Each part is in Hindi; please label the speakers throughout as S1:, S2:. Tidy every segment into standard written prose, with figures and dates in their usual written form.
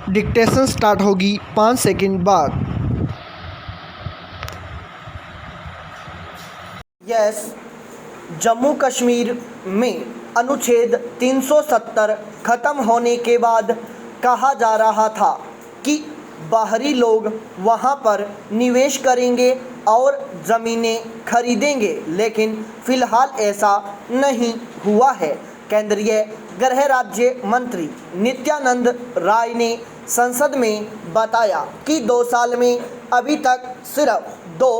S1: डिक्टेशन स्टार्ट होगी 5 सेकंड बाद।
S2: यस, जम्मू कश्मीर में अनुच्छेद 370 खत्म होने के बाद कहा जा रहा था कि बाहरी लोग वहां पर निवेश करेंगे और ज़मीनें खरीदेंगे, लेकिन फ़िलहाल ऐसा नहीं हुआ है। केंद्रीय गृह राज्य मंत्री नित्यानंद राय ने संसद में बताया कि 2 साल में अभी तक सिर्फ 2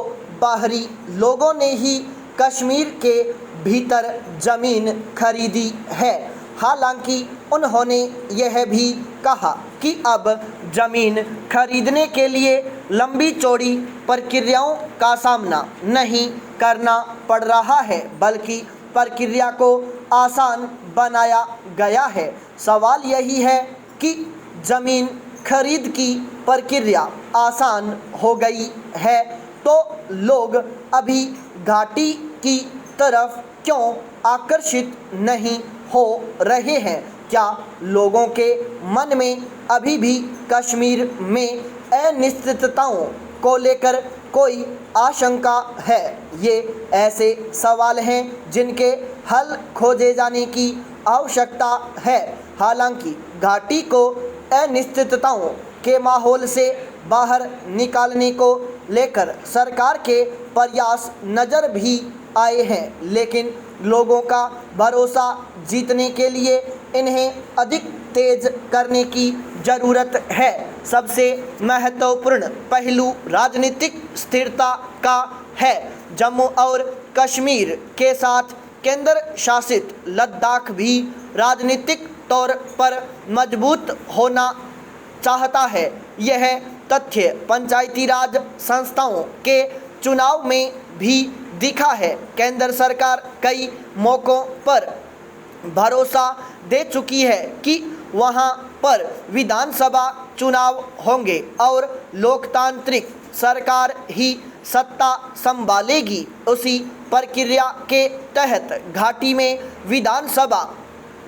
S2: बाहरी लोगों ने ही कश्मीर के भीतर ज़मीन खरीदी है। हालांकि उन्होंने यह भी कहा कि अब ज़मीन खरीदने के लिए लंबी चौड़ी प्रक्रियाओं का सामना नहीं करना पड़ रहा है, बल्कि प्रक्रिया को आसान बनाया गया है। सवाल यही है कि ज़मीन खरीद की प्रक्रिया आसान हो गई है तो लोग अभी घाटी की तरफ क्यों आकर्षित नहीं हो रहे हैं? क्या लोगों के मन में अभी भी कश्मीर में अनिश्चितताओं को लेकर कोई आशंका है? ये ऐसे सवाल हैं जिनके हल खोजे जाने की आवश्यकता है। हालांकि घाटी को अनिश्चितताओं के माहौल से बाहर निकालने को लेकर सरकार के प्रयास नज़र भी आए हैं, लेकिन लोगों का भरोसा जीतने के लिए इन्हें अधिक तेज करने की ज़रूरत है। सबसे महत्वपूर्ण पहलू राजनीतिक स्थिरता का है। जम्मू और कश्मीर के साथ केंद्र शासित लद्दाख भी राजनीतिक तौर पर मजबूत होना चाहता है। यह तथ्य पंचायती राज संस्थाओं के चुनाव में भी दिखा है। केंद्र सरकार कई मौक़ों पर भरोसा दे चुकी है कि वहां पर विधानसभा चुनाव होंगे और लोकतांत्रिक सरकार ही सत्ता संभालेगी। उसी प्रक्रिया के तहत घाटी में विधानसभा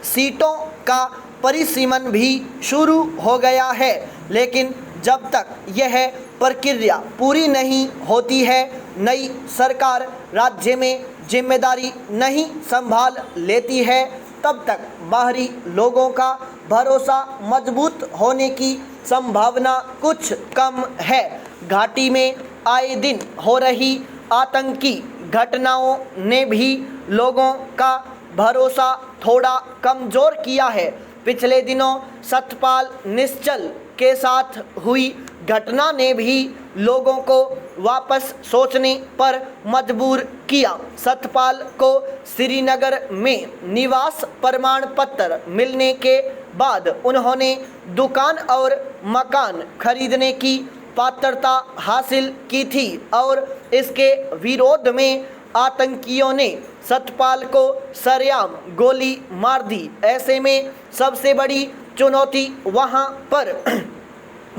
S2: सीटों का परिसीमन भी शुरू हो गया है, लेकिन जब तक यह प्रक्रिया पूरी नहीं होती है, नई सरकार राज्य में जिम्मेदारी नहीं संभाल लेती है, तब तक बाहरी लोगों का भरोसा मजबूत होने की संभावना कुछ कम है। घाटी में आए दिन हो रही आतंकी घटनाओं ने भी लोगों का भरोसा थोड़ा कमज़ोर किया है। पिछले दिनों सतपाल निश्चल के साथ हुई घटना ने भी लोगों को वापस सोचने पर मजबूर किया। सतपाल को श्रीनगर में निवास प्रमाण पत्र मिलने के बाद उन्होंने दुकान और मकान खरीदने की पात्रता हासिल की थी और इसके विरोध में आतंकियों ने सतपाल को सरेआम गोली मार दी। ऐसे में सबसे बड़ी चुनौती वहां पर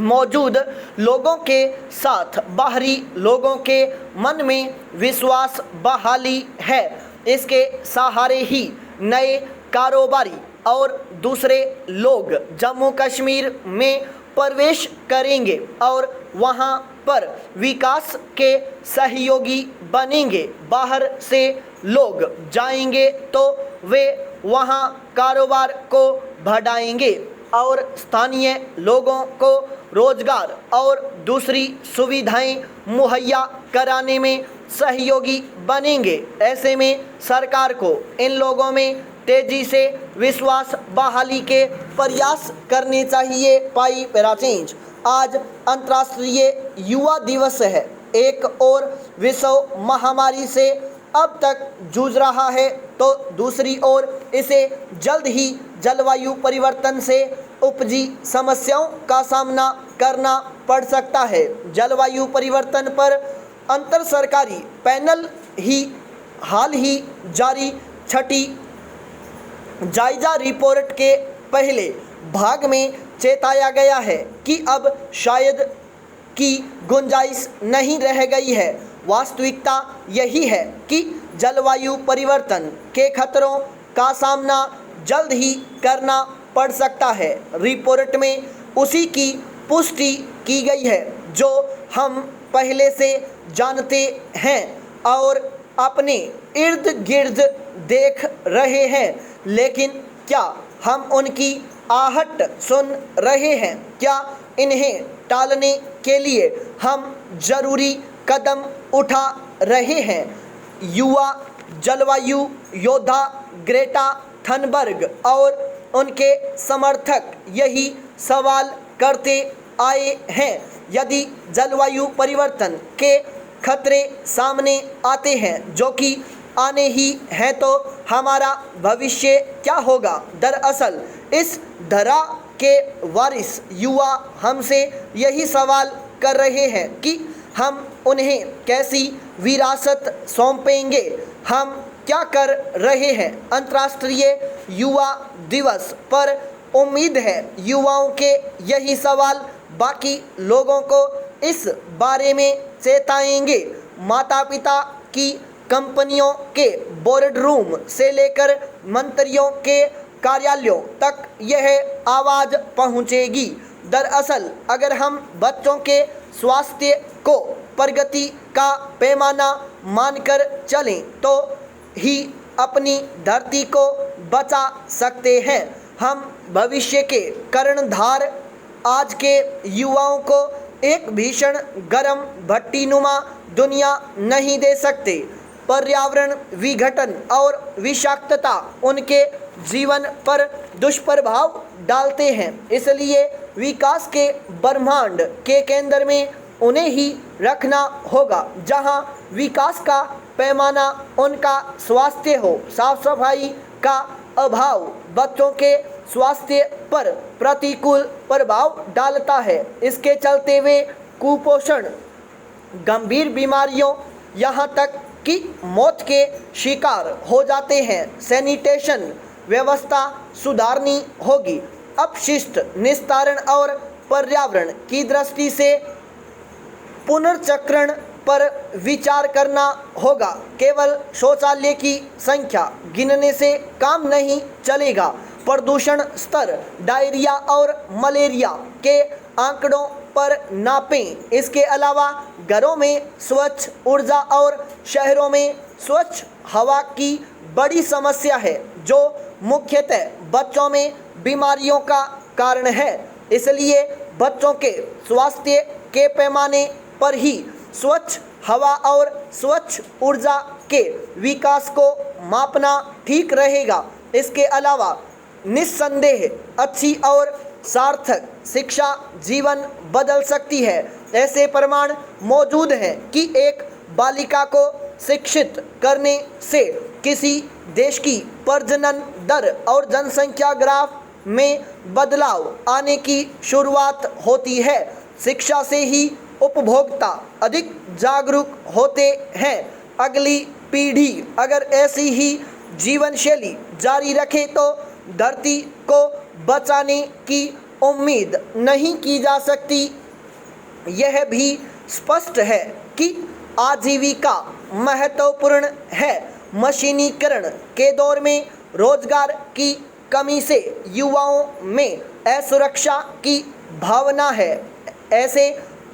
S2: मौजूद लोगों के साथ बाहरी लोगों के मन में विश्वास बहाली है। इसके सहारे ही नए कारोबारी और दूसरे लोग जम्मू कश्मीर में प्रवेश करेंगे और वहां पर विकास के सहयोगी बनेंगे। बाहर से लोग जाएंगे तो वे वहां कारोबार को बढ़ाएंगे और स्थानीय लोगों को रोजगार और दूसरी सुविधाएं मुहैया कराने में सहयोगी बनेंगे। ऐसे में सरकार को इन लोगों में तेजी से विश्वास बहाली के प्रयास करने चाहिए। पाई पैरा चेंज। आज अंतर्राष्ट्रीय युवा दिवस है। एक और विश्व महामारी से अब तक जूझ रहा है तो दूसरी ओर इसे जल्द ही जलवायु परिवर्तन से उपजी समस्याओं का सामना करना पड़ सकता है। जलवायु परिवर्तन पर अंतर सरकारी पैनल हाल ही जारी छठी जायजा रिपोर्ट के पहले भाग में चेताया गया है कि अब शायद की गुंजाइश नहीं रह गई है। वास्तविकता यही है कि जलवायु परिवर्तन के खतरों का सामना जल्द ही करना पड़ सकता है। रिपोर्ट में उसी की पुष्टि की गई है जो हम पहले से जानते हैं और अपने इर्द गिर्द देख रहे हैं। लेकिन क्या हम उनकी आहट सुन रहे हैं? क्या इन्हें टालने के लिए हम जरूरी कदम उठा रहे हैं? युवा जलवायु योद्धा ग्रेटा थनबर्ग और उनके समर्थक यही सवाल करते आए हैं। यदि जलवायु परिवर्तन के खतरे सामने आते हैं, जो कि आने ही हैं, तो हमारा भविष्य क्या होगा? दरअसल इस धरा के वारिस युवा हमसे यही सवाल कर रहे हैं कि हम उन्हें कैसी विरासत सौंपेंगे। हम क्या कर रहे हैं? अंतर्राष्ट्रीय युवा दिवस पर उम्मीद है युवाओं के यही सवाल बाकी लोगों को इस बारे में चेताएंगे। माता पिता की कंपनियों के बोर्ड रूम से लेकर मंत्रियों के कार्यालयों तक यह आवाज़ पहुंचेगी। दरअसल अगर हम बच्चों के स्वास्थ्य को प्रगति का पैमाना मानकर चलें तो ही अपनी धरती को बचा सकते हैं। हम भविष्य के कर्णधार आज के युवाओं को एक भीषण गर्म भट्टीनुमा दुनिया नहीं दे सकते। पर्यावरण विघटन और विषाक्तता उनके जीवन पर दुष्प्रभाव डालते हैं, इसलिए विकास के ब्रह्मांड के केंद्र में उन्हें ही रखना होगा, जहां विकास का पैमाना उनका स्वास्थ्य हो। साफ सफाई का अभाव बच्चों के स्वास्थ्य पर प्रतिकूल प्रभाव डालता है। इसके चलते वे कुपोषण, गंभीर बीमारियों, यहाँ तक कि मौत के शिकार हो जाते हैं। सैनिटेशन व्यवस्था सुधारनी होगी। अपशिष्ट निस्तारण और पर्यावरण की दृष्टि से पुनर्चक्रण पर विचार करना होगा। केवल शौचालय की संख्या गिनने से काम नहीं चलेगा। प्रदूषण स्तर डायरिया और मलेरिया के आंकड़ों पर नापें। इसके अलावा घरों में स्वच्छ ऊर्जा और शहरों में स्वच्छ हवा की बड़ी समस्या है, जो मुख्यतः बच्चों में बीमारियों का कारण है। इसलिए बच्चों के स्वास्थ्य के पैमाने पर ही स्वच्छ हवा और स्वच्छ ऊर्जा के विकास को मापना ठीक रहेगा। इसके अलावा निस्संदेह अच्छी और सार्थक शिक्षा जीवन बदल सकती है। ऐसे प्रमाण मौजूद हैं कि एक बालिका को शिक्षित करने से किसी देश की प्रजनन दर और जनसंख्या ग्राफ में बदलाव आने की शुरुआत होती है। शिक्षा से ही उपभोक्ता अधिक जागरूक होते हैं। अगली पीढ़ी अगर ऐसी ही जीवन शैली जारी रखे तो धरती को बचाने की उम्मीद नहीं की जा सकती। यह भी स्पष्ट है कि आजीविका महत्वपूर्ण है। मशीनीकरण के दौर में रोजगार की कमी से युवाओं में असुरक्षा की भावना है। ऐसे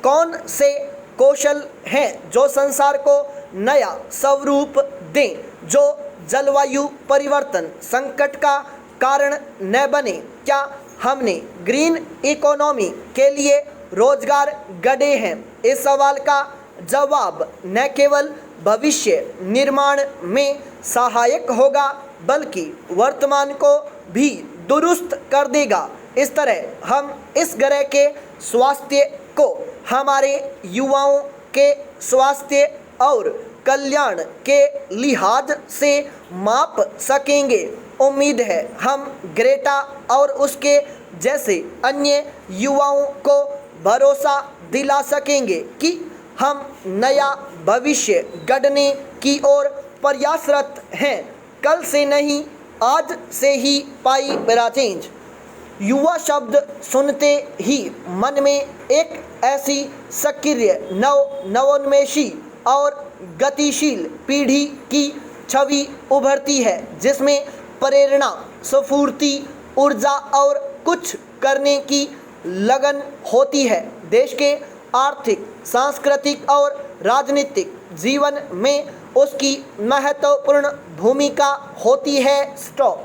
S2: कौन से कौशल हैं जो संसार को नया स्वरूप दें, जो जलवायु परिवर्तन संकट का कारण न बने? क्या हमने ग्रीन इकोनॉमी के लिए रोजगार गढ़े हैं? इस सवाल का जवाब न केवल भविष्य निर्माण में सहायक होगा बल्कि वर्तमान को भी दुरुस्त कर देगा। इस तरह हम इस ग्रह के स्वास्थ्य को हमारे युवाओं के स्वास्थ्य और कल्याण के लिहाज से माप सकेंगे। उम्मीद है हम ग्रेटा और उसके जैसे अन्य युवाओं को भरोसा दिला सकेंगे कि हम नया भविष्य गढ़ने की ओर प्रयासरत हैं। कल से नहीं, आज से ही पाई बड़ा चेंज। युवा शब्द सुनते ही मन में एक ऐसी सक्रिय नवोन्मेषी और गतिशील पीढ़ी की छवि उभरती है जिसमें प्रेरणा, स्फूर्ति, ऊर्जा और कुछ करने की लगन होती है। देश के आर्थिक, सांस्कृतिक और राजनीतिक जीवन में उसकी महत्वपूर्ण भूमिका होती है। स्टॉप।